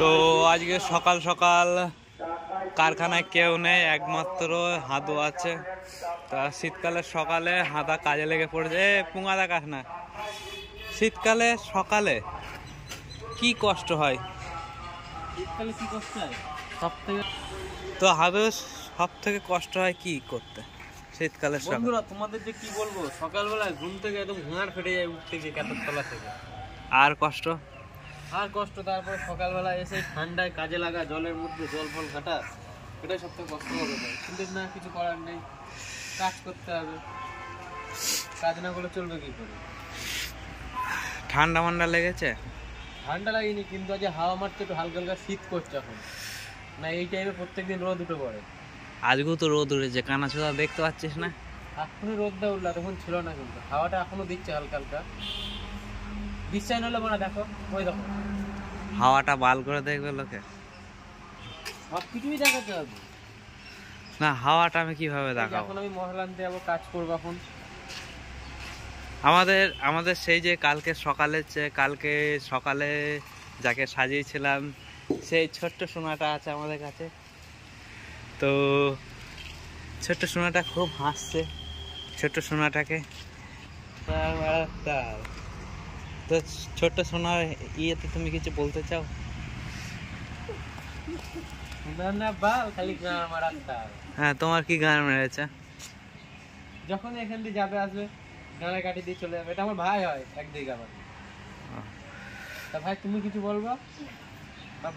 তো আজকে সকাল সকাল কারখানায় কেউ নেই, একমাত্র হাদু আছে। তা শীতকালের সকালে হাদা কাজে লেগে পড়েছে। পুঙা দেখাস না, শীতকালে সকালে কি কষ্ট হয়। শীতকালে কি কষ্ট হয় সব থেকে? তো হাদু সব থেকে কষ্ট হয় কি করতে শীতকালে? বন্ধুরা তোমাদের যে কি বলবো, সকালবেলায় ঘুম থেকে একদম ঘুমার ফেটে যায় উঠতে গিয়ে কাঁথের তলা থেকে। আর কষ্ট তারপরে সকালবেলা এসে ঠান্ডায় কাজে লাগা, জলের মধ্যে জল ফল ঘাটা, এটাই সব থেকে কষ্ট হবে। কিন্তু না, কিছু করার নেই, কাজ করতে হবে। কাজ না করলে চলবে কি করে? ঠান্ডা মান্ডা লেগেছে? ঠান্ডা লাগেনি, কিন্তু আজ হাওয়া মারতে একটু হালকা হালকা শীত করছে এখন। না এই টাইমে প্রত্যেকদিন রোদ উঠে পড়ে। আজকেও তো রোদ উঠেছে, কানাচোদা দেখতে পাচ্ছিস না? এখনই রোদটা উঠলো, তখন ছিল না, কিন্তু হাওয়াটা এখনো দিচ্ছে হালকা হালকা। বিশ্বাস নলে মনে দেখো, ওই দেখো হাওয়াটা বাল করে দেখবে লোকে। সব কিছুই দেখাতে হবে না, হাওয়াটা আমি কিভাবে দেখাবো? এখন আমি মশলা আনতে যাবো, কাজ করবো এখন। আমাদের সেই যে কালকে সকালে যাকে সাজিয়েছিলাম, সেই ছোট্ট সোনাটা আছে আমাদের কাছে। তো ছোট্ট সোনাটা খুব হাসছে, ছোট্ট সোনাটাকে। তো ছোট্ট সোনার ইয়েতে তুমি কিছু বলতে চাও? হ্যাঁ, তোমার কি গান মেরেছে? যখন এখান দিয়ে যাবে আসবে, গানে কাটি দিয়ে চলে যাবে। এটা আমার ভাই হয় একদিকে আমার। তা ভাই তুমি কিছু বলবো?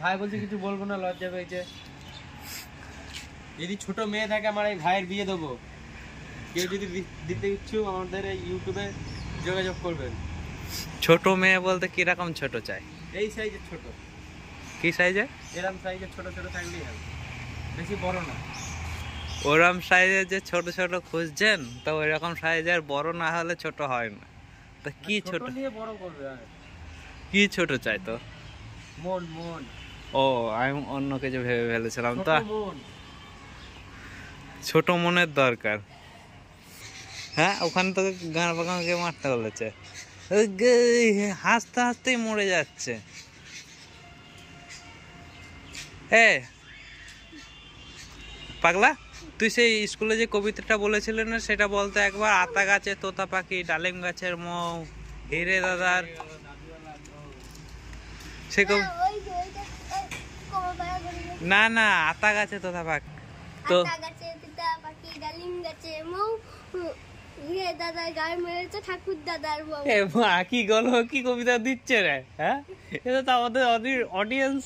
ভাই বলছে কিছু বলবো না, লজ্জা পেয়েছে। যদি ছোট মেয়ে থাকে, আমার এই ভাইয়ের বিয়ে দেবো। কেউ যদি দিতে ইচ্ছুক, আমাদের এই ইউটিউবে যোগাযোগ করবেন। ছোট মেয়ে বলতে কিরকম ছোট চাই? এই সাইজের ছোট। কি সাইজে? এরকম সাইজের ছোট ছোট থাকলেই হবে, বেশি বড় না। ওরকম সাইজের যে ছোট ছোট খুঁজছেন, তো ওইরকম সাইজের বড় না হলে ছোট হয় না। তা কি ছোট নিয়ে বড় করবে? কি ছোট চাই তো? মন। ও, আমি অন্য কিছু ভেবে ফেলেছিলাম। তো মন, ছোট মনের দরকার। হ্যাঁ, ওখানে তো গান বাগানকে মারতে বলেছে, হাসতে হাসতেই মরে যাচ্ছে। এ পাগলা, তুই সেই স্কুলে যে কবিতাটা বলেছিলেন না, সেটা বলতে একবার। আতা গাছে তোতা পাখি, ডালিম গাছের মৌ, হিরে দাদার সে না, আতা গাছে তোতা পাখি, তো কি গল্প, কি কবিতা দিচ্ছে রে? হ্যাঁ, এটা তো আমাদের অডিয়েন্স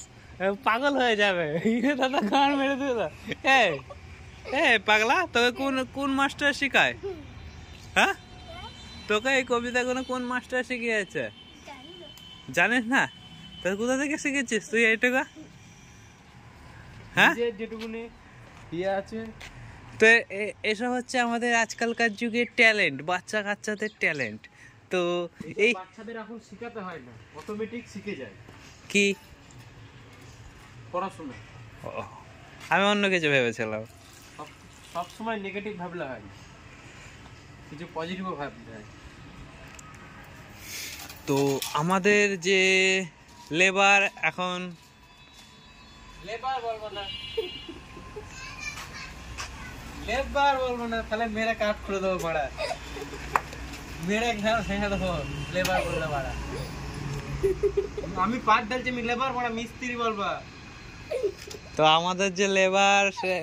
পাগল হয়ে যাবে। দাদা গান মেরে দিল। এ পাগলা, তোকে কোন মাস্টার শিখায়? হ্যাঁ, তোকে এই কবিতাগুলো কোন মাস্টার শিখিয়েছে জানিস না? তোর কোথা থেকে শিখেছিস তুই এইটুকু? হ্যাঁ, যেটুকুনি ইয়ে আছে। তো এসব হচ্ছে আমাদের আজকালকার যুগের ট্যালেন্ট, বাচ্চা কাচ্চাদের ট্যালেন্ট। তো এই বাচ্চাদের এখন শেখাতে হয় না, অটোমেটিক শিখে যায়। কি? পড়াশোনা। আমি অন্য কিছু ভেবেছিলাম। সবসময় নেগেটিভ ভাবলে হয়, কিছু পজিটিভও ভাবতে হয়। তো আমাদের যে লেবার, এখন লেবার বলবো না, তাহলে মেরে কাট করে দেবো ভাড়া, মেরে ঘাড় ভেঙে দেবো। লেবার বললে ভাড়া, আমি পাট ঢালছি, আমি লেবার ভাড়া, মিস্ত্রি বলবা। তো আমাদের যে লেবার, সে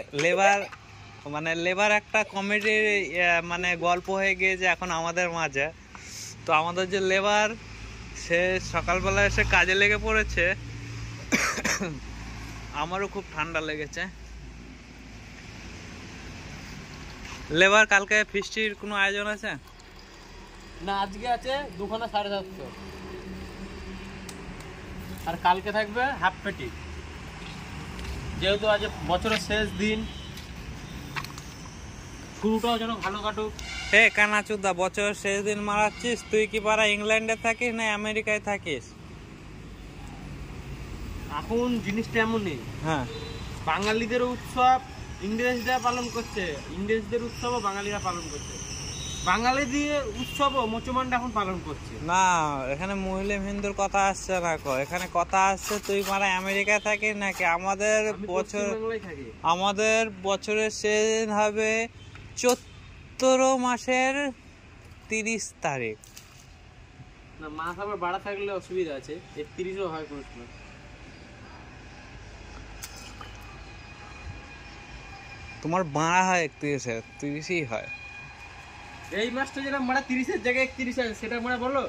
লেবার একটা কমেডির মানে গল্প হয়ে গিয়েছে এখন আমাদের মাঝে। তো আমাদের যে লেবার, সে সকালবেলা এসে কাজে লেগে পড়েছে। আমারও খুব ঠান্ডা লেগেছে। লেবার, কালকে ফিস্টির কোনো আয়োজন আছে? না, আজকে আছে 2,750, আর কালকে থাকবে হাফ পেটি। যেহেতু আজ বছরের শেষ দিন, শুরুটাও যেন ভালো কাটুক। হে কানাচুদা, বছর শেষ দিন মারাচ্ছিস? তুই কি পারা ইংল্যান্ডে থাকিস না আমেরিকায় থাকিস? এখন জিনিসটা এমনই, হ্যাঁ, বাঙালিদের উৎসব ইংরেজরা পালন করছে, ইংরেজদের উৎসবও বাঙালিরা পালন করছে। বাঙালি দিয়ে উৎসবও মুসলমানরা এখন পালন করছে। না, এখানে মুসলিম হিন্দুর কথা আসছে না কো, এখানে কথা আসছে তুই মারা আমেরিকা থাকিস নাকি। আমাদের বছর, আমাদের বছরের শেষ দিন হবে চৈত্র মাসের 30 তারিখ। না, মাস আবার বাড়া থাকলে অসুবিধা আছে, 31ও হয় কোনো সময়। তোমার বাড়া হয় 31-এ, 30ই হয়। এই মাসটা যেটা মারা 30-এর জায়গায় 31 আছে, সেটা মারা বলো।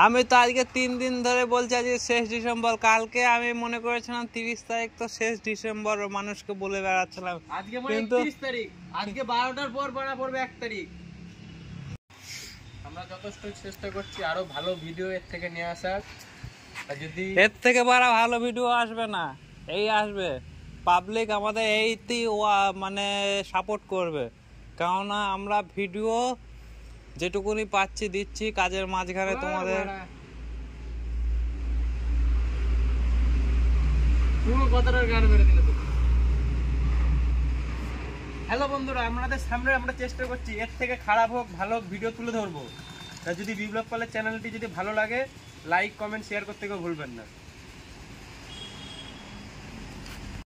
আমি তো আজকে 3 দিন ধরে বলছি আজকে শেষ ডিসেম্বর, কালকে আমি মনে করেছিলাম 30 তারিখ তো শেষ ডিসেম্বর, মানুষকে বলে বেড়াচ্ছিলাম। আজকে মানে 31 তারিখ, আজকে 12টার পর বাড়া পড়বে 1 তারিখ। আমরা যথেষ্ট চেষ্টা করছি আরো ভালো ভিডিও এর থেকে নিয়ে আসার। আর যদি এর থেকে বড় ভালো ভিডিও আসবে না, এই আসবে পাবলিক আমাদের এইতেই মানে সাপোর্ট করবে, কেননা আমরা ভিডিও যেটুকুনি পাচ্ছি দিচ্ছি, কাজের মাঝখানে তোমাদের পুরো কথাটার গান মেরে দিলে তুমি। হ্যালো বন্ধুরা, আমাদের সামনে আমরা চেষ্টা করছি এর থেকে খারাপ হোক ভালো ভিডিও তুলে ধরবো। যদি বিপ্লব পালের চ্যানেলটি যদি ভালো লাগে, লাইক কমেন্ট শেয়ার করতে কেউ ভুলবেন না।